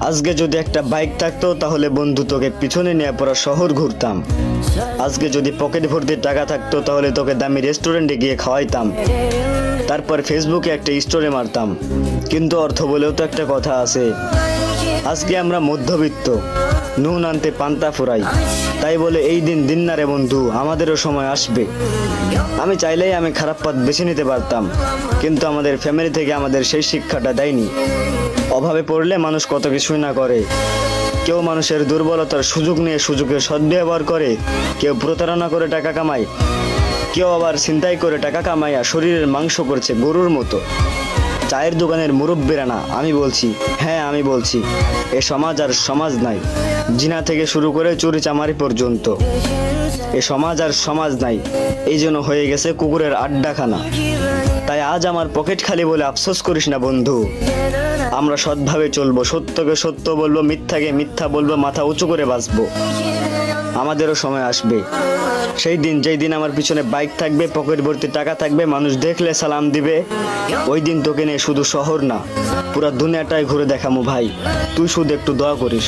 আজকে যদি একটা বাইক থাকতো তাহলে বন্ধু তোকে পিছনে নিয়ে পুরো শহর ঘুরতাম। আজকে যদি পকেট ভর্তি টাকা থাকতো তাহলে তোকে দামি রেস্টুরেন্টে গিয়ে খাওয়াইতাম, তারপর ফেসবুকে একটা স্টোরি মারতাম। কিন্তু অর্থ বলেও তো একটা কথা আছে। আজকে আমরা মধ্যবিত্ত, নুন আনতে পান্তা ফুরাই, তাই বলে এই দিন দিন না রে বন্ধু, আমাদেরও সময় আসবে। আমি চাইলেই আমি খারাপ পথ বেছে নিতে পারতাম, কিন্তু আমাদের ফ্যামিলি থেকে আমাদের সেই শিক্ষাটা দেয়নি। অভাবে পড়লে মানুষ কত কিছুই না করে। কেউ মানুষের দুর্বলতার সুযোগ নিয়ে সুযোগের সদ্ব্যবহার করে, কেউ প্রতারণা করে টাকা কামায়, কেউ আবার ছিনতাই করে টাকা কামাইয়া শরীরের মাংস করছে গরুর মতো। চায়ের দোকানের মুরব্বীরা না, আমি বলছি, হ্যাঁ আমি বলছি, এ সমাজ আর সমাজ নাই। জিনা থেকে শুরু করে চুরি চামারি পর্যন্ত এ সমাজ আর সমাজ নাই। এই জন্য হয়ে গেছে কুকুরের আড্ডাখানা। তাই আজ আমার পকেট খালি বলে আফসোস করিস না বন্ধু। আমরা সৎভাবে চলবো, সত্যকে সত্য বলবো, মিথ্যাকে মিথ্যা বলবো, মাথা উঁচু করে বাঁচবো। আমাদেরও সময় আসবে, সেই দিন যেই দিন আমার পিছনে বাইক থাকবে, পকেট ভর্তি টাকা থাকবে, মানুষ দেখলে সালাম দিবে। ওই দিন তোকে নিয়ে শুধু শহর না, পুরা দুনিয়াটাই ঘুরে দেখামু ভাই। তুই শুধু একটু দোয়া করিস।